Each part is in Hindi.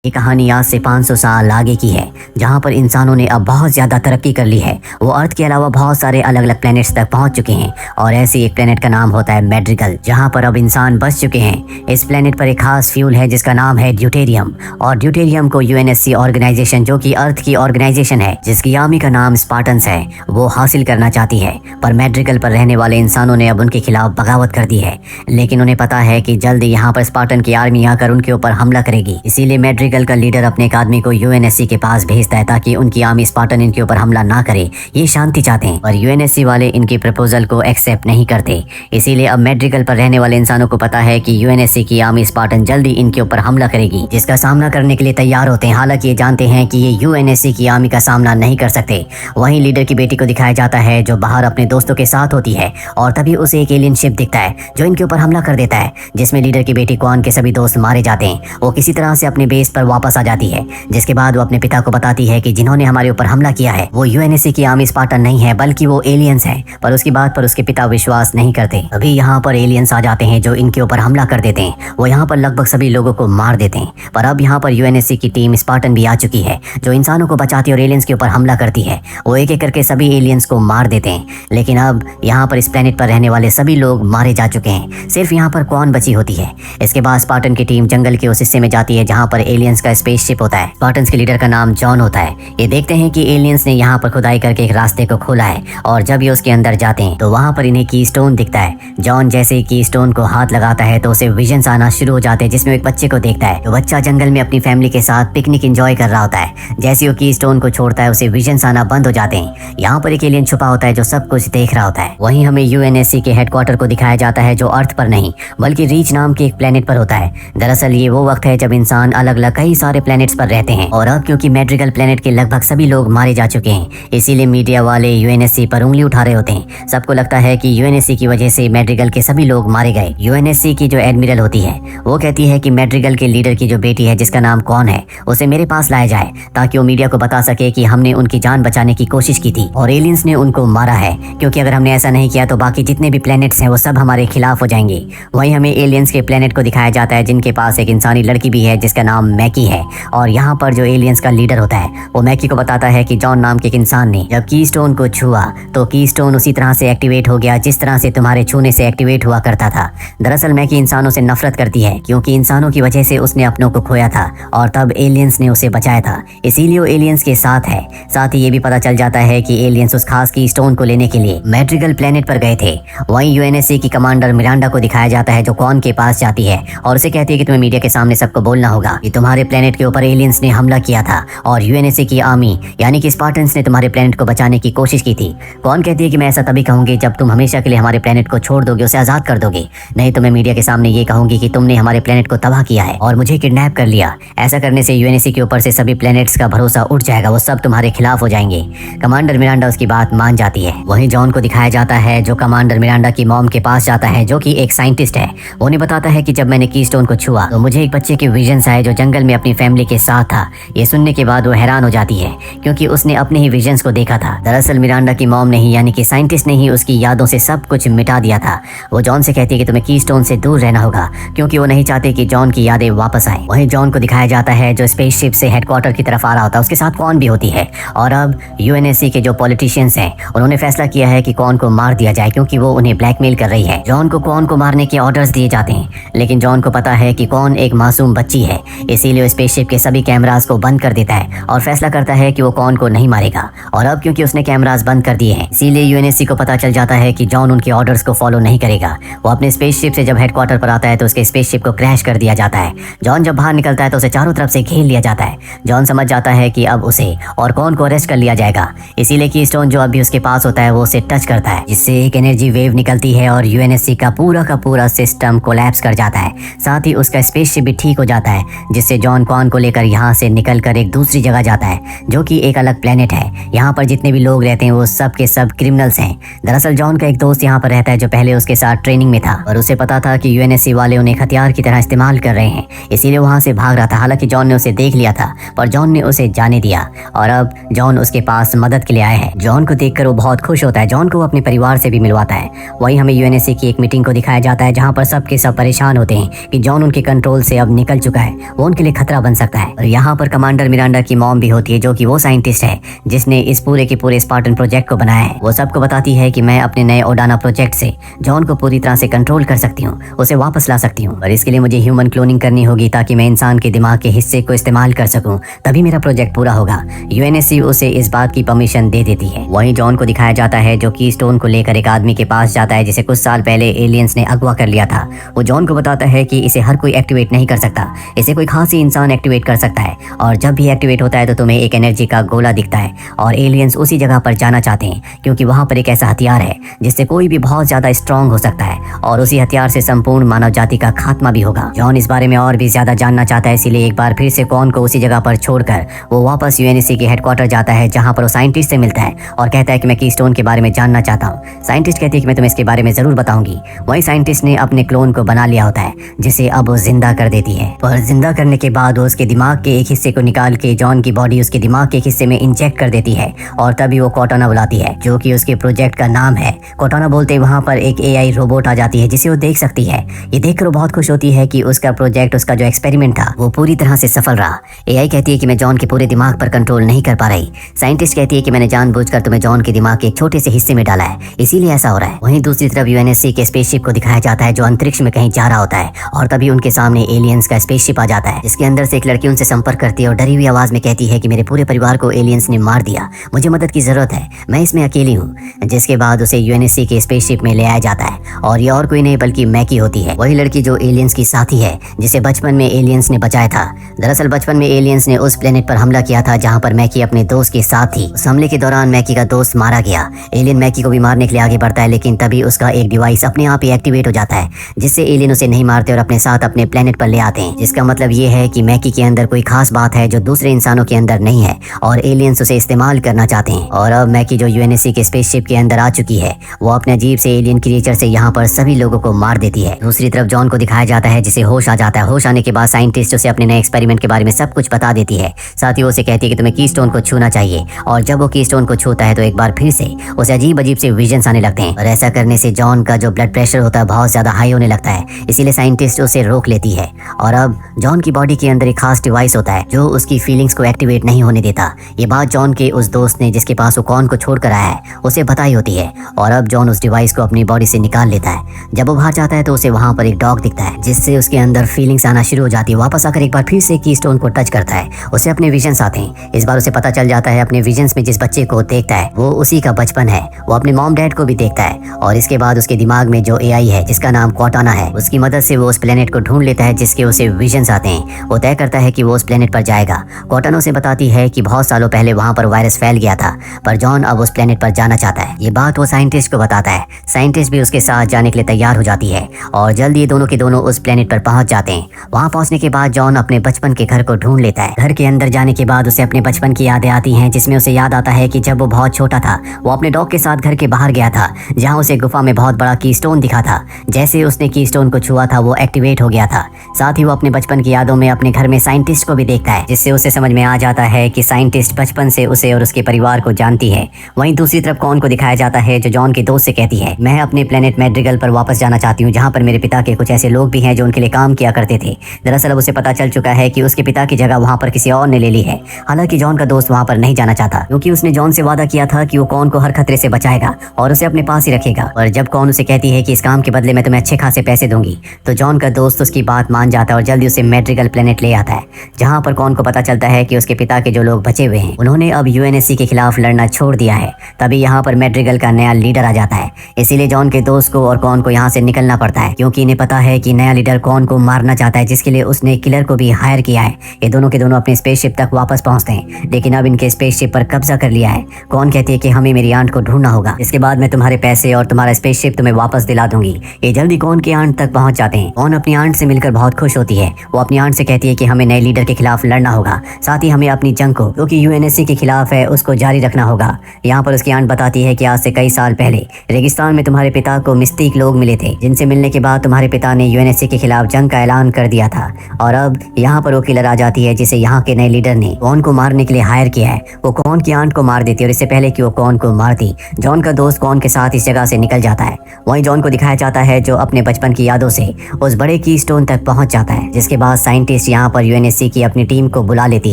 ये कहानी आज से 500 साल आगे की है, जहाँ पर इंसानों ने अब बहुत ज़्यादा तरक्की कर ली है। वो अर्थ के अलावा बहुत सारे अलग अलग प्लैनेट्स तक पहुँच चुके हैं और ऐसे एक प्लैनेट का नाम होता है मैड्रिगल, जहाँ पर अब इंसान बस चुके हैं। इस प्लैनेट पर एक खास फ्यूल है जिसका नाम है ड्यूटेरियम, और ड्यूटेरियम को यूएनएससी ऑर्गेनाइजेशन, जो कि अर्थ की ऑर्गेनाइजेशन है जिसकी आर्मी का नाम स्पार्टन्स है, वो हासिल करना चाहती है। पर मैड्रिगल पर रहने वाले इंसानों ने अब उनके खिलाफ बगावत कर दी है, लेकिन उन्हें पता है कि जल्द यहाँ पर स्पार्टन की आर्मी आकर उनके ऊपर हमला करेगी। इसीलिए मैड्रिगल का लीडर अपने एक आदमी को यूएनएससी के पास भेजता है ताकि उनकी आर्मी स्पार्टन इनके ऊपर हमला ना करे। ये शांति चाहते हैं, पर यूएनएससी वाले इनकी प्रपोजल को एक्सेप्ट नहीं करते। इसीलिए अब मैड्रिगल पर रहने वाले इंसानों को पता है कि यूएनएससी की आर्मी स्पार्टन जल्दी इनके ऊपर हमला करेगी, जिसका सामना करने के लिए तैयार होते हैं। हालांकि ये जानते हैं कि ये यूएनएससी की आर्मी का सामना नहीं कर सकते। वहीं लीडर की बेटी को दिखाया जाता है जो बाहर अपने दोस्तों के साथ होती है, और तभी उसे एक एलियन शिप दिखता है जो इनके ऊपर हमला कर देता है, जिसमें लीडर की बेटी क्वान के सभी दोस्त मारे जाते हैं। वो किसी तरह से अपने बेस पर वापस आ जाती है, जिसके बाद वो अपने पिता को बताती है कि जिन्होंने हमारे ऊपर हमला किया है वो यूएनएससी की आर्मी स्पार्टन नहीं है, बल्कि वो एलियंस हैं। पर उसकी बात पर उसके पिता विश्वास नहीं करते। अभी यहाँ पर एलियंस आ जाते हैं जो इनके ऊपर हमला कर देते हैं। वो यहाँ पर लगभग सभी लोगों को मार देते हैं। पर अब यहाँ पर यूएनएससी की टीम स्पार्टन भी आ चुकी है जो इंसानों को बचाती है और एलियंस के ऊपर हमला करती है। वो एक एक करके सभी एलियंस को मार देते हैं, लेकिन अब यहाँ पर इस प्लेनेट पर रहने वाले सभी लोग मारे जा चुके हैं। सिर्फ यहाँ पर क्वान बची होती है। इसके बाद स्पार्टन की टीम जंगल के उस हिस्से में जाती है जहाँ पर एलियंस का स्पेसशिप होता है। स्पार्टन्स के लीडर का नाम जॉन होता है। ये देखते हैं कि एलियंस ने यहाँ पर खुदाई करके एक रास्ते को खोला है, और जब ये उसके अंदर जाते हैं तो वहाँ पर इन्हें की स्टोन दिखता है। जॉन जैसे ही की स्टोन को हाथ लगाता है तो उसे विजन्स आना शुरू हो जाते हैं, जिसमें एक बच्चे को देखता है। तो बच्चा जंगल में अपनी फैमिली के साथ पिकनिक एंजॉय कर रहा होता है। जैसे वो की स्टोन को छोड़ता है उसे विजन्स आना बंद हो जाते हैं। यहाँ पर एक एलियन छुपा होता है जो सब कुछ देख रहा होता है। वहीं हमें यूएनएससी के हेडक्वार्टर को दिखाया जाता है जो अर्थ पर नहीं बल्कि रीच नाम के एक प्लेनेट पर होता है। दरअसल ये वो वक्त है जब इंसान अलग अलग कई सारे प्लेनेट्स पर रहते हैं, और अब क्योंकि मैड्रिगल प्लेनेट के लगभग सभी लोग मारे जा चुके हैं, इसीलिए मीडिया वाले यूएनएससी पर उंगली उठा रहे होते हैं। सबको लगता है कि यूएनएससी की वजह से मैड्रिगल के सभी लोग मारे गए। यूएनएससी की जो एडमिरल होती है वो कहती है कि मैड्रिगल के लीडर की जो बेटी है जिसका नाम कौन है उसे मेरे पास लाया जाए, ताकि वो मीडिया को बता सके कि हमने उनकी जान बचाने की कोशिश की थी और एलियंस ने उनको मारा है, क्योंकि अगर हमने ऐसा नहीं किया तो बाकी जितने भी प्लैनेट्स हैं वो सब हमारे खिलाफ हो जाएंगे। वहीं हमें एलियंस के प्लैनेट को दिखाया जाता है जिनके पास एक इंसानी लड़की भी है जिसका नाम मैकी है, और यहाँ पर जो एलियंस का लीडर होता है वो मैकी को बताता है कि जॉन नाम के एक इंसान ने जब कीस्टोन को छुआ तो कीस्टोन उसी तरह से एक्टिवेट हो गया जिस तरह से तुम्हारे छूने से एक्टिवेट हुआ करता था। दरअसल मैकी इंसानों से नफरत करती है, क्योंकि इंसानों की वजह से उसने अपनों को खोया था और तब एलियंस ने उसे बचाया था, इसीलिए वो एलियंस के साथ है। साथ ही ये भी पता चल जाता है कि एलियंस उस खास कीस्टोन को लेने के लिए मैड्रिगल प्लेनेट पर गए थे। वहीं यूएनएससी की कमांडर मिरांडा को दिखाया जाता है जो कॉन के पास जाती है और उसे कहती है कि तुम्हें मीडिया के सामने सबको बोलना होगा कि तुम्हारे प्लेनेट के ऊपर एलियंस ने हमला किया था और यूएनएससी की आर्मी यानी कि स्पार्टन्स ने तुम्हारे प्लेनेट को बचाने की कोशिश की थी। कौन कहती है कि मैं ऐसा तभी कहूंगी जब तुम हमेशा के लिए हमारे प्लेनेट को छोड़ दोगे, उसे आजाद कर दोगे, नहीं तो मैं मीडिया के सामने ये कहूंगी कि तुमने हमारे प्लेनेट को तबाह किया है और मुझे किडनैप कर लिया। ऐसा करने से यूएनएससी के ऊपर से सभी प्लेनेट्स का भरोसा उठ जाएगा, वो सब तुम्हारे खिलाफ हो जाएंगे। कमांडर मिरांडा उसकी बात मान जाती है। वहीं जॉन को दिखाया जाता है जो कमांडर मिरांडा की मॉम के पास जाता है जो कि एक साइंटिस्ट है। वो उन्हें बताता है कि जब मैंने कीस्टोन को छुआ तो मुझे एक बच्चे के विजन्स आए जो जंगल में अपनी फैमिली के साथ था। ये सुनने के बाद वो हैरान हो जाती है क्योंकि उसने अपने ही विजन्स को देखा था। दरअसल मिरांडा की मॉम ने ही यानी कि साइंटिस्ट ने ही उसकी यादों से सब कुछ मिटा दिया था। वो जॉन से कहती है कि तुम्हें कीस्टोन से दूर रहना होगा, क्योंकि वो नहीं चाहते कि जॉन की यादें वापस आए। वहीं जॉन को दिखाया जाता है जो स्पेसशिप से हेडक्वार्टर की तरफ आ रहा होता है, उसके साथ कौन भी होती है। और अब यूएनएससी के जो पॉलिटिशियंस हैं उन्होंने फैसला किया है कि कौन को मार दिया जाए, क्योंकि वो उन्हें ब्लैकमेल कर रही है। जॉन को कौन को मारने के ऑर्डर्स दिए जाते हैं, लेकिन जॉन को पता है कि कौन एक मासूम बच्ची है, इसीलिए स्पेसशिप के सभी कैमरास को बंद कर देता है और फैसला करता है कि वो कौन को नहीं मारेगा। और अब क्योंकि उसने कैमरास बंद कर दिए हैं, इसीलिए यूएनएससी को पता चल जाता है कि जॉन उनके ऑर्डर्स को फॉलो नहीं करेगा। वो अपने स्पेसशिप से जब हेडक्वार्टर पर आता है तो उसके स्पेसशिप को क्रैश कर दिया जाता है। जॉन जब बाहर निकलता है तो उसे चारों तरफ से घेर लिया जाता है। जॉन समझ जाता है कि अब उसे और कौन को अरेस्ट कर लिया जाएगा, इसीलिए कीस्टोन जो अभी उसके पास होता है वो उसे टच करता है, जिससे एक एनर्जी वेव निकलती है और यूएनएससी का पूरा सिस्टम कोलैप्स कर जाता है। साथ ही उसका स्पेसशिप भी ठीक हो जाता है, जिससे जॉन कॉन को लेकर यहाँ से निकलकर एक दूसरी जगह जाता है जो कि एक अलग प्लेनेट है। यहाँ पर जितने भी लोग रहते हैं वो सब के सब क्रिमिनल्स हैं। दरअसल जॉन का एक दोस्त यहाँ पर रहता है जो पहले उसके साथ ट्रेनिंग में था और उसे पता था कि यूएनएससी वाले उन्हें हथियार की तरह इस्तेमाल कर रहे हैं, इसीलिए वहाँ से भाग रहा था। हालांकि जॉन ने उसे देख लिया था पर जॉन ने उसे जाने दिया और अब जॉन उसके पास मदद के लिए आया है। जॉन को देखकर वो बहुत खुश होता है, जॉन को अपने परिवार से भी मिलवाता है। वहीं हमें यूएनएससी की एक मीटिंग को दिखाया जाता है जहाँ पर सब के सब परेशान होते हैं कि जॉन उनके कंट्रोल से अब निकल चुका है। वो उनके लिए लिए खतरा बन सकता है। और यहाँ पर कमांडर मिरांडा की मॉम भी होती है, जो कि वो साइंटिस्ट है जिसने इस पूरे के पूरे स्पार्टन प्रोजेक्ट को बनाया है। वो सबको बताती है कि मैं अपने नए ओडाना प्रोजेक्ट से जॉन को पूरी तरह से कंट्रोल कर सकती हूँ, उसे वापस ला सकती हूँ, और इसके लिए मुझे ह्यूमन क्लोनिंग करनी होगी ताकि मैं इंसान के दिमाग के हिस्से को इस्तेमाल कर सकूं, तभी मेरा प्रोजेक्ट पूरा होगा। यूएनएससी उसे इस बात की परमिशन दे देती है। वहीं जॉन को दिखाया जाता है जो कीस्टोन को लेकर एक आदमी के पास जाता है जिसे कुछ साल पहले एलियंस ने अगवा कर लिया था। वो जॉन को बताता है कि इसे हर कोई एक्टिवेट नहीं कर सकता, इसे कोई खास ही इंसान एक्टिवेट कर सकता है, और जब भी एक्टिवेट होता है तो तुम्हें एक एनर्जी का गोला दिखता है, और एलियंस उसी जगह पर जाना चाहते हैं क्योंकि वहां पर एक ऐसा हथियार है जिससे कोई भी बहुत ज्यादा स्ट्रांग हो सकता है, और उसी हथियार से संपूर्ण मानव जाति का खात्मा भी होगा। जॉन इस बारे में और भी ज्यादा जानना चाहता है, इसीलिए एक बार फिर से कॉन को उसी जगह पर छोड़कर वो वापस यूएनएससी के हेडक्वार्टर जाता है, जहां पर वो साइंटिस्ट से मिलता है और कहता है कि मैं कीस्टोन के बारे में जानना चाहता हूँ। साइंटिस्ट कहती है कि मैं तुम्हें इसके बारे में जरूर बताऊंगी। वही साइंटिस्ट ने अपने क्लोन को बना लिया होता है जिसे अब वो जिंदा कर देती है, पर जिंदा करने के बाद वो उसके दिमाग के एक हिस्से को निकाल के जॉन की बॉडी उसके दिमाग के एक हिस्से में इंजेक्ट कर देती है, और तभी वो कोटाना बुलाती है जो कि उसके प्रोजेक्ट का नाम है। कोटाना बोलते ही वहाँ पर एक एआई रोबोट आ जाती है जिसे वो देख सकती है। ये देखकर वो बहुत खुश होती है कि उसका प्रोजेक्ट, उसका जो एक्सपेरिमेंट था वो पूरी तरह से सफल रहा। एआई कहती है कि मैं जॉन के पूरे दिमाग पर कंट्रोल नहीं कर पा रही। साइंटिस्ट कहती है कि मैंने जानबूझकर तुम्हें जॉन के दिमाग के एक छोटे से हिस्से में डाला है, इसीलिए ऐसा हो रहा है। वहीं दूसरी तरफ यूएनएससी के स्पेसशिप को दिखाया जाता है जो अंतरिक्ष में कहीं जा रहा होता है, और तभी उनके सामने एलियंस का स्पेसशिप आ जाता है जिसके अंदर से एक लड़की उनसे संपर्क करती है और डरी हुई आवाज में कहती है कि मेरे पूरे परिवार को एलियंस ने मार दिया, मुझे मदद की जरूरत है, मैं इसमें अकेली हूँ। जिसके बाद उसे यूएनएससी के स्पेसशिप में ले आया जाता है, और ये और कोई नहीं बल्कि मैकी होती है, वही लड़की जो एलियंस की साथी है जिसे बचपन में एलियंस ने बचाया था। दरअसल बचपन में एलियंस ने उस प्लेनेट पर हमला किया था जहाँ पर मैकी अपने दोस्त के साथ थी। उस हमले के दौरान मैकी का दोस्त मारा गया। एलियन मैकी को भी मारने के लिए आगे बढ़ता है, लेकिन तभी उसका एक डिवाइस अपने आप ही एक्टिवेट हो जाता है जिससे एलियन उसे नहीं मारते और अपने साथ अपने प्लेनेट पर ले आते हैं। जिसका मतलब ये है कि मैकी के अंदर कोई खास बात है जो दूसरे इंसानों के अंदर नहीं है, और एलियंस उसे इस्तेमाल करना चाहते हैं। और अब मैकी जो यूएनएससी के स्पेसशिप के अंदर आ चुकी है, वो अपने अजीब से एलियन क्रिएचर से यहाँ पर सभी लोगों को मार देती है। दूसरी तरफ जॉन को दिखाया जाता है जिसे होश आ जाता है। होश आने के बाद साइंटिस्ट उसे अपने नए एक्सपेरिमेंट के बारे में सब कुछ बता देती है। साथ ही वो उसे कहती है कि तुम्हें कीस्टोन को छूना चाहिए, और जब वो कीस्टोन को छूता है तो एक बार फिर से उसे अजीब अजीब से विजन्स आने लगते हैं, और ऐसा करने से जॉन का जो ब्लड प्रेशर होता है बहुत ज्यादा हाई होने लगता है, इसीलिए साइंटिस्ट उसे रोक लेती है। और अब जॉन की बॉडी के अंदर एक खास डिवाइस होता है जो उसकी फीलिंग्स को एक्टिवेट नहीं होने देता। ये बात जॉन के उस दोस्त ने जिसके पास वो कॉन को छोड़कर आया है उसे बताई होती है, और अब जॉन उस डिवाइस को अपनी बॉडी से निकाल लेता है। जब वो बाहर जाता है तो उसे वहाँ पर एक डॉग दिखता है जिससे उसके अंदर फीलिंग्स आना शुरू हो जाती है। वापस आकर एक बार फिर से कीस्टोन को टच करता है, उसे अपने विजन्स आते हैं। इस बार उसे पता चल जाता है अपने विजन्स में जिस बच्चे को देखता है वो उसी का बचपन है। वो अपने मॉम डैड को भी देखता है, और इसके बाद उसके दिमाग में जो एआई है जिसका नाम कोटाना है, उसकी मदद से वो उस प्लेनेट को ढूंढ लेता है जिसके उसे विजन्स आते हैं। वो तय करता है कि वो उस प्लेनेट पर जाएगा। कोटाना उसे बताती है कि बहुत सालों पहले वहाँ पर वायरस फैल गया था, पर जॉन अब उस प्लेनेट पर जाना चाहता है। ये बात वो साइंटिस्ट को बताता है। साइंटिस्ट भी उसके साथ जाने के लिए तैयार हो जाती है, और जल्द ये दोनों के दोनों उस प्लेनेट पर पहुंच जाते हैं। वहाँ पहुंचने के बाद जॉन अपने बचपन के घर को ढूंढ लेता है। घर के अंदर जाने के बाद उसे अपने बचपन की यादें आती हैं, जिसमें उसे याद आता है कि जब वो बहुत छोटा था वो अपने डॉग के साथ घर के बाहर गया था, जहाँ उसे गुफा में बहुत बड़ा कीस्टोन दिखा था। जैसे उसने कीस्टोन को छुआ था वो एक्टिवेट हो गया था। साथ ही वो अपने बचपन की यादों में अपने घर में साइंटिस्ट को भी देखता है, जिससे उसे समझ में आ जाता है कि साइंटिस्ट बचपन से उसे और उसके परिवार को जानती है। वहीं दूसरी तरफ कॉन को दिखाया जाता है जो जॉन के दोस्त से कहती है मैं अपने प्लेनेट मैड्रिगल पर वापस जाना चाहती हूँ, जहाँ पर मेरे पिता के कुछ ऐसे लोग भी हैं जो उनके लिए काम किया करते थे। दरअसल अब उसे पता चल चुका है कि उसके पिता की जगह वहाँ पर किसी और ने ले ली है। हालांकि जॉन का दोस्त वहाँ पर नहीं जाना चाहता क्योंकि उसने जॉन से वादा किया था कि वो कॉन को हर खतरे से बचाएगा और उसे अपने पास ही रखेगा। और जब कॉन उसे कहती है कि इस काम के बदले मैं तुम्हें अच्छे खासे पैसे दूंगी, तो जॉन का दोस्त उसकी बात मान जाता है और जल्दी उसे मैड्रिगल प्लेनेट ले आता है, जहाँ पर कॉन को पता चलता है कि उसके पिता के जो लोग बचे हुए हैं उन्होंने अब यूएनएससी के खिलाफ लड़ना छोड़ दिया है। तभी यहाँ पर मैड्रिगल का नया लीडर आ जाता है, इसीलिए जॉन के दोस्त को और कॉन को यहाँ से निकलना पड़ता है क्योंकि इन्हें पता है कि नया लीडर कॉन को मारना चाहता है, जिसके लिए उसने किलर को भी हायर किया है। ये दोनों के दोनों अपने स्पेसशिप तक वापस पहुंचते हैं, लेकिन अब इनके स्पेसशिप पर कब्जा कर लिया है। कॉन कहती है कि हमें मेरी आंट को ढूंढना होगा, इसके बाद मैं तुम्हारे पैसे और तुम्हारा स्पेसशिप तुम्हें वापस दिला दूंगी। ये जल्दी कॉन की आंट तक पहुंच जाते हैं। कॉन अपनी आंट से मिलकर बहुत खुश होती है। वो अपनी आंट से कहती है कि हमें नए लीडर के खिलाफ लड़ना होगा, साथ ही हमें अपनी जंग को जो कि यूएनएससी के खिलाफ है उसको जारी रखना होगा। यहाँ पर उसकी आंट बताती है कि आज से कई साल पहले रेगिस्तान में तुम्हारे पिता को मिस्टिक लोग मिले थे, जिनसे मिलने के बाद तुम्हारे पिता ने यूएनएससी के खिलाफ जंग का ऐलान कर दिया था। और अब यहाँ पर वो किलर आ जाती है जिसे यहाँ के नए लीडर ने कॉन को मारने के लिए हायर किया है। वो कॉन की आंट को मार देती है और इससे पहले कि वो कॉन को मारती, जॉन का दोस्त कॉन के साथ इस जगह से निकल जाता है। वहीं जॉन को दिखाया जाता है जो अपने बचपन की यादों से उस बड़े कीस्टोन तक पहुंच जाता है, जिसके बाद साइंटिस्ट साइंटिस्ट यहाँ पर यूएनएससी की अपनी टीम को बुला लेती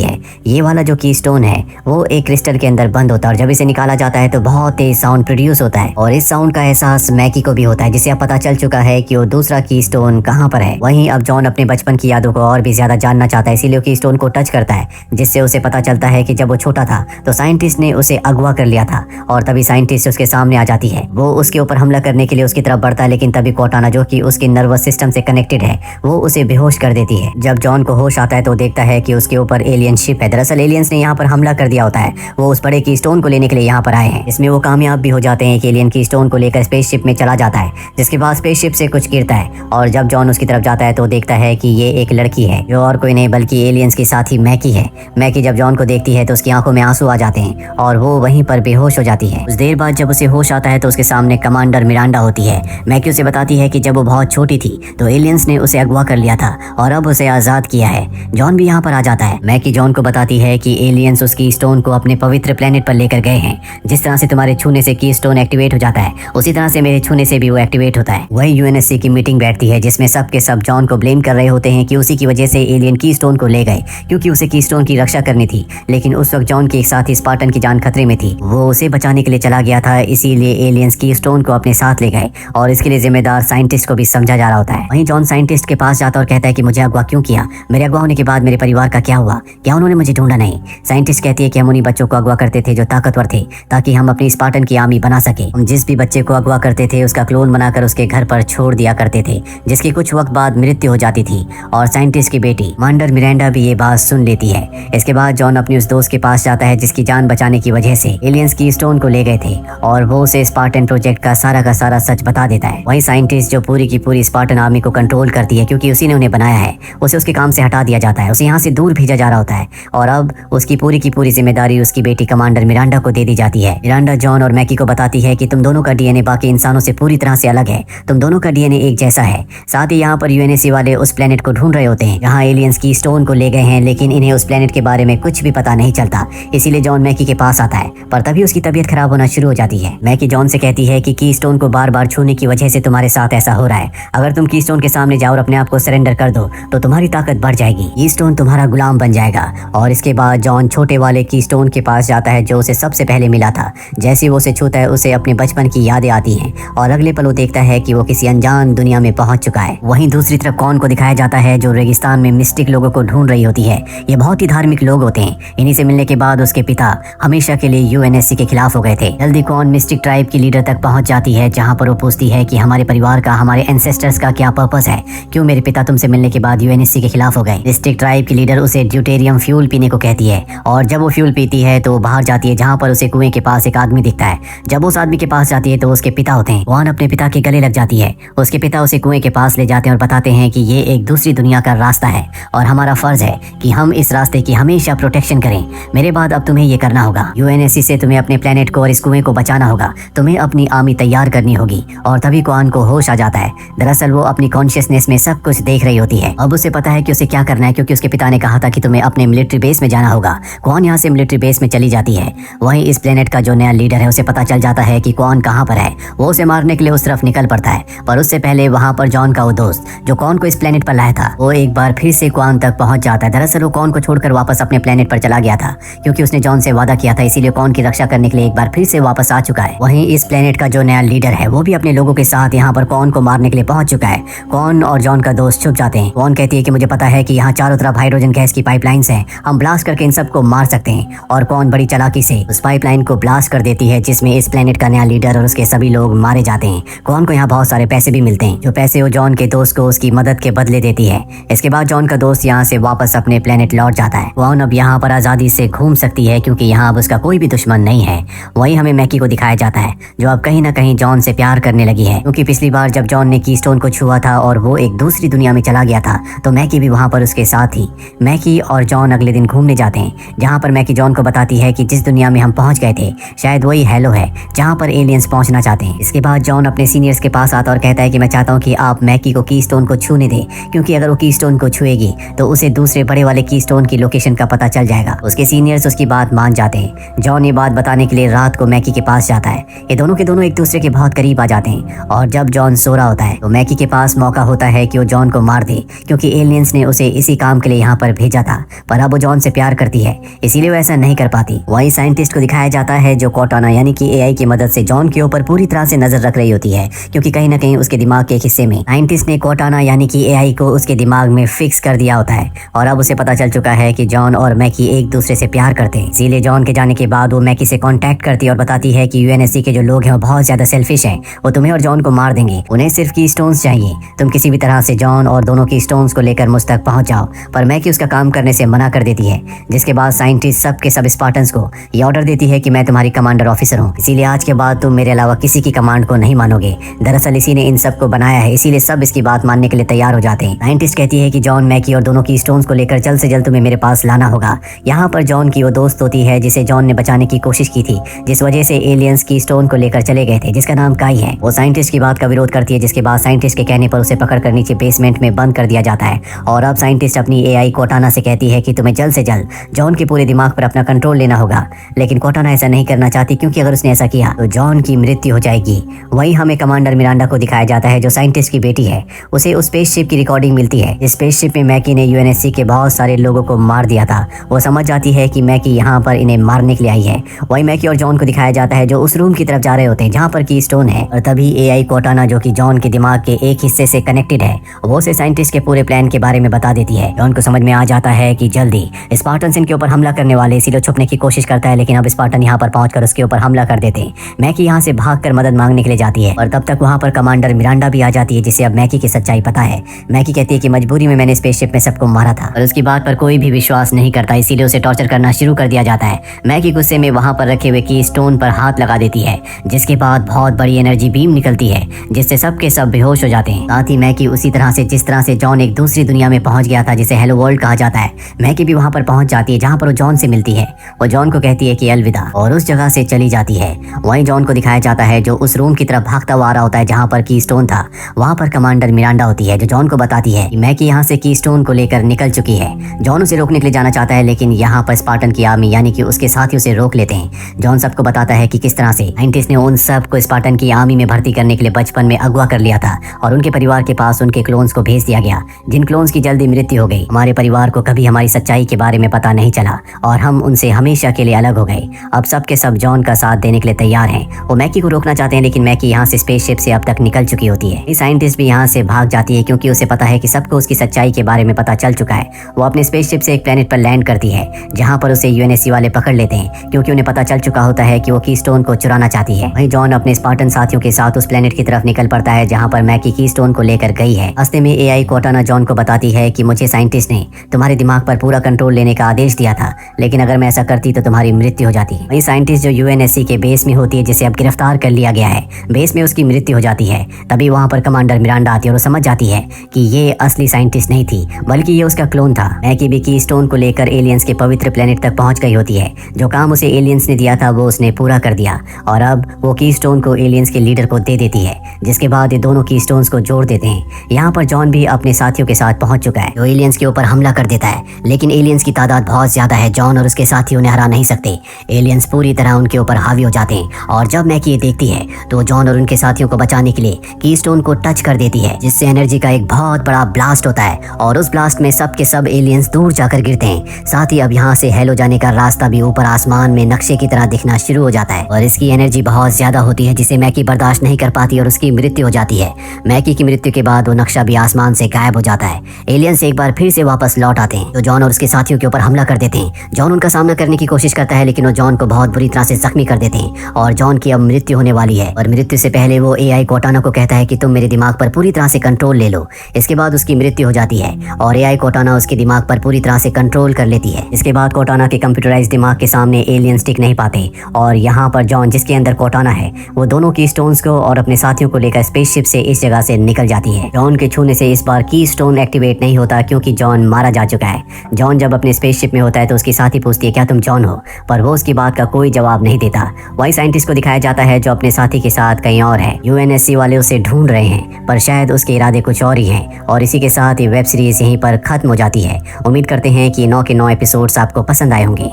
है। ये वाला जो की स्टोन है वो एक क्रिस्टल के अंदर बंद होता है और जब इसे निकाला जाता है तो बहुत तेज साउंड प्रोड्यूस होता है और इस साउंड का एहसास मैकी को भी होता है, जिसे अब पता चल चुका है कि वो दूसरा की स्टोन कहाँ पर है। वहीं अब जॉन अपने बचपन की यादों को और भी ज्यादा जानना चाहता है, इसीलिए की स्टोन को टच करता है, जिससे उसे पता चलता है कि जब वो छोटा था तो साइंटिस्ट ने उसे अगवा कर लिया था और तभी साइंटिस्ट उसके सामने आ जाती है। वो उसके ऊपर हमला करने के लिए उसकी तरफ बढ़ता है, लेकिन तभी कोर्टाना जो कि उसके नर्वस सिस्टम से कनेक्टेड है वो उसे बेहोश कर देती है। जब जॉन को होश आता है तो देखता है कि उसके ऊपर एलियन शिप है। दरअसल एलियंस ने यहाँ पर हमला कर दिया होता है, वो उस बड़े की स्टोन को लेने के लिए यहाँ पर आए हैं। इसमें वो कामयाब भी हो जाते हैं कि एलियन की स्टोन को लेकर स्पेसशिप में चला जाता है, जिसके बाद स्पेसशिप से कुछ गिरता है और जब जॉन उसकी तरफ जाता है तो देखता है कि ये एक लड़की है जो और कोई नहीं बल्कि एलियंस की साथी मैकी है। मैकी जब जॉन को देखती है तो उसकी आंखों में आंसू आ जाते हैं और वो वहीं पर बेहोश हो जाती है। कुछ देर बाद जब उसे होश आता है तो उसके सामने कमांडर मिरांडा होती है। मैकी उसे बताती है कि जब वो बहुत छोटी थी तो एलियंस ने उसे अगवा कर लिया था और अब उसे आजाद किया है। जॉन भी यहाँ पर आ जाता है। मैकी जॉन को बताती है कि एलियंस उसकी स्टोन को अपने पवित्र प्लेनेट पर लेकर गए हैं। जिस तरह से तुम्हारे छूने से की स्टोन एक्टिवेट हो जाता है उसी तरह से मेरे छूने से भी वो एक्टिवेट होता है। वही यूएनएससी की मीटिंग बैठती है जिसमें सब के सब जॉन को ब्लेम कर रहे होते हैं कि उसी की वजह से एलियन की स्टोन को ले गए, क्योंकि उसे की स्टोन की रक्षा करनी थी। लेकिन उस वक्त जॉन के एक साथी स्पार्टन की जान खतरे में थी, वो उसे बचाने के लिए चला गया था, इसीलिए एलियंस की स्टोन को अपने साथ ले गए और इसके लिए जिम्मेदार साइंटिस्ट को भी समझा जा रहा होता है। वहीं जॉन साइंटिस्ट के पास जाता और कहता है कि मुझे अगवा क्यों किया, मेरे अगवा होने के बाद मेरे परिवार का क्या हुआ, क्या उन्होंने मुझे ढूंढा नहीं। साइंटिस्ट कहती है कि हम उन्हीं बच्चों को अगवा करते थे जो ताकतवर थे ताकि हम अपनी स्पार्टन की आर्मी बना सके। हम जिस भी बच्चे को अगवा करते थे उसका क्लोन बनाकर उसके घर पर छोड़ दिया करते थे, जिसकी कुछ वक्त बाद मृत्यु हो जाती थी। और साइंटिस्ट की बेटी कमांडर मिरांडा भी ये बात सुन लेती है। इसके बाद जॉन अपने उस दोस्त के पास जाता है जिसकी जान बचाने की वजह से एलियंस की स्टोन को ले गए थे और वो उसे स्पार्टन प्रोजेक्ट का सारा सच बता देता है। वही साइंटिस्ट जो पूरी की पूरी स्पार्टन आर्मी को कंट्रोल करती है क्योंकि उसी ने उन्हें बनाया है, उसे उसके काम से हटा दिया जाता है, उसे यहाँ से दूर भेजा जा रहा होता है और अब उसकी पूरी की पूरी जिम्मेदारी उसकी बेटी कमांडर मिरांडा को दे दी जाती है। मिरांडा जॉन और मैकी को बताती है कि तुम दोनों का डीएनए बाकी इंसानों से पूरी तरह से अलग है, तुम दोनों का डीएनए एक जैसा है। साथ ही यहाँ पर यूएनएससी वाले उस प्लेनेट को ढूंढ रहे होते हैं जहाँ एलियंस की स्टोन को ले गए हैं, लेकिन इन्हें उस प्लेनेट के बारे में कुछ भी पता नहीं चलता। इसीलिए जॉन मैकी के पास आता है, पर तभी उसकी तबीयत खराब होना शुरू हो जाती है। मैकी जॉन से कहती है कि की स्टोन को बार बार छूने की वजह से तुम्हारे साथ ऐसा हो रहा है। अगर तुम की स्टोन के सामने जाओ और अपने आप को सरेंडर कर दो तो तुम्हारी ताकत बढ़ जाएगी, ये स्टोन तुम्हारा गुलाम बन जाएगा। और इसके बाद जॉन छोटे वाले की स्टोन के पास जाता है जो उसे सबसे पहले मिला था। जैसे वो उसे छूता है उसे अपने बचपन की यादें आती हैं और अगले पल वो देखता है कि वो किसी अनजान दुनिया में पहुंच चुका है। वहीं दूसरी तरफ कॉन को दिखाया जाता है जो रेगिस्तान में मिस्टिक लोगों को ढूंढ रही होती है। ये बहुत ही धार्मिक लोग होते हैं। इन्हीं से मिलने के बाद उसके पिता हमेशा के लिए यूएनएससी के खिलाफ हो गए थे। जल्दी कॉन मिस्टिक ट्राइब की लीडर तक पहुंच जाती है जहां पर वो पूछती है कि हमारे परिवार का, हमारे एंसेस्टर्स का क्या पर्पस है, क्यों मेरे पिता तुमसे मिलने के बाद यूएनएससी के खिलाफ हो गए। मिस्टिक ट्राइब की लीडर उसे ड्यूटेरियम फ्यूल पीने को कहती है और जब वो फ्यूल पीती है तो बाहर जाती है जहाँ पर उसे कुएं के पास एक आदमी दिखता है। जब उस आदमी के पास जाती है तो उसके पिता होते हैं। कॉन अपने पिता के गले लग जाती है। उसके पिता उसे कुएं के पास ले जाते हैं और बताते हैं कि ये एक दूसरी दुनिया का रास्ता है और हमारा फर्ज है कि हम इस रास्ते की हमेशा प्रोटेक्शन करें। मेरे बाद अब तुम्हें ये करना होगा, यूएनएससी से तुम्हें अपने प्लेनेट को और इस कुएं को बचाना होगा, तुम्हें अपनी आर्मी तैयार करनी होगी। और तभी कॉन को होश आ जाता है। दरअसल वो अपनी कॉन्शियसनेस में सब कुछ देख रही होती है। अब उसे पता है कि उसे क्या करना है क्योंकि उसके पिता ने कहा था कि तुम्हें अपने मिलिट्री बेस में जाना होगा। कॉन यहाँ से मिलिट्री बेस में चली जाती है। वहीं इस प्लेनेट का जो नया लीडर है उसे पता चल जाता है कि कॉन कहाँ पर है। वो उसे मारने के लिए उस तरफ निकल पड़ता है, पर उससे पहले वहाँ पर जॉन का वो दोस्त जो कॉन को इस प्लेनेट पर लाया था वो एक बार फिर से कॉन तक पहुँच जाता है। दरअसल वो कॉन को छोड़कर वापस अपने प्लेनेट पर चला गया था क्योंकि उसने जॉन से वादा किया था, इसीलिए कॉन की रक्षा करने के लिए एक बार फिर से वापस आ चुका है। वहीं इस प्लेनेट का जो नया लीडर है वो भी अपने लोगों के साथ यहाँ पर कॉन को मारने के लिए पहुंच चुका है। कॉन और जॉन का दोस्त छुप जाते हैं। कॉन कहती है कि मुझे पता है कि यहाँ चारों तरफ हाइड्रोजन गैस की पाइपलाइंस हैं, हम ब्लास्ट करके इन सबको मार सकते हैं। और कॉन बड़ी चालाकी से उस पाइपलाइन को ब्लास्ट कर देती है जिसमें इस प्लेनेट का नया लीडर और उसके सभी लोग मारे जाते हैं। कॉन को यहाँ बहुत सारे पैसे भी मिलते हैं, जो पैसे वो जॉन के दोस्त को उसकी मदद के बदले देती है। इसके बाद जॉन का दोस्त यहाँ से वापस अपने प्लेनेट लौट जाता है। कॉन अब यहाँ पर आजादी से घूम सकती है क्योंकि यहाँ अब उसका कोई भी दुश्मन नहीं है। वही हमें मैकी को दिखाया जाता है जो अब कहीं ना कहीं जॉन से प्यार करने लगी है, क्योंकि पिछली बार जब जॉन ने कीस्टोन को छुआ था और वो एक दूसरी दुनिया में चला गया था तो मैकी भी वहाँ पर उसके साथ थी। मैकी और जॉन अगले दिन घूमने जाते हैं जहाँ पर मैकी जॉन को बताती है कि जिस दुनिया में हम पहुँच गए थे शायद वही हेलो है जहाँ पर एलियंस पहुँचना चाहते हैं। इसके बाद जॉन अपने सीनियर्स के पास आता और कहता है कि मैं चाहता हूँ कि आप मैकी को कीस्टोन को छूने दें, क्योंकि अगर वो कीस्टोन को छुएगी तो उसे दूसरे बड़े वाले कीस्टोन की लोकेशन का पता चल जाएगा। उसके सीनियर्स उसकी बात मान जाते हैं। जॉन ये बात बताने के लिए रात को मैकी के पास जाता है। ये दोनों के दोनों एक दूसरे के बहुत करीब आ जाते हैं और जब जॉन सो रहा होता है तो मैकी के पास मौका होता है कि वो जॉन को मार दे, क्योंकि एलियंस ने उसे इसी काम के लिए यहाँ पर भेजा था, पर अब वो जॉन से प्यार करती है, इसीलिए वो ऐसा नहीं कर पाती। वही साइंटिस्ट को दिखाया जाता है जो कोर्टाना यानी कि एआई की मदद से जॉन के ऊपर पूरी तरह से नजर रख रही होती है, क्योंकि कहीं ना कहीं उसके दिमाग के एक हिस्से में साइंटिस्ट ने कोर्टाना यानी कि एआई को उसके दिमाग में फिक्स कर दिया होता है। और अब उसे पता चल चुका है कि जॉन और मैकी एक दूसरे से प्यार करते हैं। इसीलिए जॉन के जाने के बाद वो मैकी से कांटेक्ट करती है और बताती है कि यूएनएससी के जो लोग हैं वो बहुत ज्यादा सेल्फिश हैं, वो तुम्हें और जॉन को मार देंगे, उन्हें सिर्फ की स्टोन्स चाहिए, तुम किसी भी तरह से जॉन और दोनों की स्टोन्स को लेकर मुझ तक पहुंच जाओ। पर मैकी उसका काम करने से मना कर देती है, जिसके बाद साइंटिस्ट सब के सब स्पार्टन्स को ये ऑर्डर देती है कि मैं तुम्हारी कमांडर ऑफिसर हूँ, इसीलिए आज के बाद तुम मेरे अलावा किसी की कमांड को नहीं मानोगे। दरअसल इसी ने इन सब को बनाया है, इसीलिए सब इसकी बात मानने के लिए तैयार हो जाते हैं। साइंटिस्ट कहती है कि जॉन, मैकी और दोनों की स्टोन्स को लेकर जल्द से जल्द तुम्हें मेरे पास लाना होगा। यहाँ पर जॉन की वो दोस्त होती है जिसे जॉन ने बचाने की कोशिश की थी, जिस वजह से एलियंस की स्टोन को लेकर चले गए थे, जिसका नाम काई है। वो साइंटिस्ट की बात का विरोध करती है, जिसके बाद साइंटिस्ट के कहने पर उसे पकड़कर नीचे बेसमेंट में बंद कर दिया जाता है। और अब साइंटिस्ट अपनी एआई कोर्टाना से कहती है कि तुम्हें जल्द से जल्द जॉन के पूरे दिमाग पर अपना कंट्रोल लेना होगा। लेकिन कोर्टाना ऐसा नहीं करना चाहती, क्योंकि अगर उसने ऐसा किया तो जॉन की मृत्यु हो जाएगी। वहीं हमें कमांडर मिरांडा को दिखाया जाता है जो साइंटिस्ट की बेटी है। उसे उस स्पेसशिप की रिकॉर्डिंग मिलती है। इस स्पेसशिप में मैकी ने यूएनएससी के बहुत सारे लोगों को मार दिया था। वो समझ जाती है कि मैकी यहाँ पर इन्हें मारने के लिए आई है। वहीं मैकी और जॉन को दिखाया जाता है जो उस रूम की तरफ जा रहे होते हैं जहाँ पर की स्टोन है। और तभी एआई कोर्टाना, जो कि जॉन के दिमाग के एक हिस्से से कनेक्टेड है, वो उसे साइंटिस्ट के पूरे प्लान के बारे में बता देती है। जॉन को समझ में आ जाता है कि जल्दी स्पार्टन्स इनके ऊपर हमला करने वाले, इसीलिए छुपने की कोशिश करता है, लेकिन अब स्पार्टन यहाँ पर पहुंचकर उसके ऊपर हमला कर देते हैं। मैकी यहाँ से भागकर मदद मांगने के लिए जाती है और तब तक वहाँ पर कमांडर मिरांडा भी आ जाती है, जिसे अब मैकी की सच्चाई पता है। मैकी कहती है कि मजबूरी में मैंने स्पेसशिप में सबको मारा था, और उसकी बात पर कोई भी विश्वास नहीं करता, इसीलिए उसे टॉर्चर करना शुरू कर दिया जाता है। मैकी गुस्से में वहाँ पर रखे हुए की स्टोन पर हाथ लगा देती है, जिसके बाद बहुत बड़ी एनर्जी बीम निकलती है, जिससे सबके सब बेहोश हो जाते हैं। साथ ही मैकी उसी तरह से जिस तरह से जॉन एक दूसरी दुनिया में पहुंच गया था, जिसे हेलो वर्ल्ड कहा जाता है, मैकी भी वहाँ पर पहुंच जाती है, जहाँ पर वो जॉन से मिलती है। वो जॉन को कहती है कि अलविदा, और उस जगह से चली जाती है। वहीं जॉन को दिखाया जाता है जो उस रूम की तरफ भागता हुआ आ रहा होता है जहाँ पर की स्टोन था। वहाँ पर कमांडर मिरांडा होती है जो जॉन को बताती है कि मैकी यहाँ से की स्टोन को लेकर निकल चुकी है। जॉन उसे रोकने के लिए जाना चाहता है, लेकिन यहाँ पर स्पार्टन की आर्मी यानी कि उसके साथी उसे रोक लेते हैं। जॉन सबको बताता है कि किस तरह से साइंटिस्ट ने उन सब को स्पार्टन की आर्मी में भर्ती करने के लिए बचपन में अगवा कर लिया था, और उनके परिवार के पास उनके क्लोन्स को भेज दिया गया, जिन क्लोन्स की जल्दी मृत्यु हो गई। हमारे परिवार को कभी हमारी सच्चाई के बारे में पता नहीं चला, और हम उनसे हमेशा के लिए अलग हो गए। अब सब के सब जॉन का साथ देने के लिए तैयार हैं। वो मैकी को रोकना चाहते हैं, लेकिन मैकी यहाँ से स्पेसशिप से अब तक निकल चुकी होती है। साइंटिस्ट भी यहाँ से भाग जाती है, क्योंकि उसे पता है कि सबको उसकी सच्चाई के बारे में पता चल चुका है। वो अपने स्पेसशिप से एक प्लेनेट पर लैंड करती है, जहाँ पर उसे यूएनएससी वाले पकड़ लेते हैं, क्योंकि उन्हें पता चल चुका होता है कि वो की स्टोन को चुराना चाहती है। वहीं जॉन अपने स्पार्टन साथियों के साथ उस प्लेनेट की तरफ निकल पड़ता है, जहाँ पर मैकी की स्टोन को लेकर गई है। रास्ते में एआई कोर्टाना जॉन को बताती है कि मुझे साइंटिस्ट ने तुम्हारे दिमाग पर पूरा कंट्रोल लेने का आदेश दिया था, लेकिन अगर मैं ऐसा करती तो तुम्हारी मृत्यु हो जाती। वही साइंटिस्ट जो यूएनएससी के बेस में होती है, जिसे अब गिरफ्तार कर लिया गया है, बेस में उसकी मृत्यु हो जाती है। तभी वहाँ पर कमांडर मिरांडा आती है और वो समझ जाती है कि ये असली साइंटिस्ट नहीं थी, बल्कि ये उसका क्लोन था। मैकी भी की स्टोन को लेकर एलियंस के पवित्र प्लेनेट तक पहुंच गई होती है। जो काम उसे एलियंस ने दिया था वो उसने पूरा कर दिया, और अब वो की स्टोन को एलियंस के लीडर को दे देती है, जिसके बाद ये दोनों की स्टोन्स को जोड़ देते हैं। यहाँ पर जॉन भी अपने साथियों के साथ पहुंच चुका है, जो एलियंस के ऊपर हमला कर देता है, लेकिन एलियंस की तादाद बहुत ज्यादा है, जॉन और उसके साथी उन्हें हरा नहीं सकते। एलियंस पूरी तरह उनके ऊपर हावी हो जाते हैं, और जब मैकी ये देखती है तो जॉन और उनके साथियों को बचाने के लिए की स्टोन को टच कर देती है, जिससे एनर्जी का एक बहुत बड़ा ब्लास्ट होता है, और उस ब्लास्ट में सब के सब एलियंस दूर जाकर गिरते हैं। साथ ही अब यहाँ से हेलो जाने का रास्ता भी ऊपर आसमान में नक्शे की तरह दिखना शुरू हो जाता है, और इसकी एनर्जी बहुत ज्यादा होती है, जिसे मैकी बर्दाश्त नहीं कर पाती और उसकी मृत्यु हो जाती है। मैकी की मृत्यु के बाद वो नक्शा भी आसमान से गायब हो जाता है। एलियंस एक बार फिर से वापस लौट आते हैं, जो जॉन और उसके साथियों के ऊपर हमला कर देते हैं। जॉन उनका सामना करने की कोशिश करता है, लेकिन वो जॉन को बहुत बुरी तरह से जख्मी कर देते हैं, और जॉन की अब मृत्यु होने वाली है। और मृत्यु से पहले वो एआई कोर्टाना को कहता है कि तुम मेरे दिमाग पर पूरी तरह से कंट्रोल ले लो। इसके बाद उसकी मृत्यु हो जाती है, और एआई कोर्टाना उसके दिमाग पर पूरी तरह से कंट्रोल कर लेती है। इसके बाद कोर्टाना के कंप्यूटराइज्ड दिमाग के सामने एलियंस टिक नहीं पाते, और यहाँ पर जॉन, जिसके अंदर कोर्टाना है, वो दोनों की स्टोन्स को और अपने साथियों को लेकर स्पेसशिप से इस जगह से निकल जाती है। जॉन के छूने से इस बार की स्टोन एक्टिवेट नहीं होता, क्योंकि जॉन मारा जा चुका है। जॉन जब अपने स्पेसशिप में होता है तो उसकी साथी पूछती है क्या तुम जॉन हो, पर वो उसकी बात का कोई जवाब नहीं देता। वही साइंटिस्ट को दिखाया जाता है जो अपने साथी के साथ कहीं और है। यूएनएससी वाले उसे ढूंढ रहे हैं, पर शायद उसके इरादे कुछ और ही हैं। और इसी के साथ ये वेब सीरीज यहीं पर खत्म हो जाती है। उम्मीद करते हैं कि 9 के 9 एपिसोड्स आपको पसंद आए होंगे।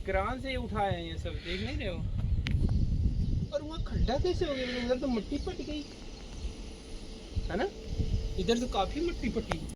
क्रान से उठाए हैं ये सब, देख नहीं रहे हो। और वहाँ खड्डा कैसे हो गया, उधर तो मिट्टी पट गई है ना, इधर तो काफी मिट्टी पटी।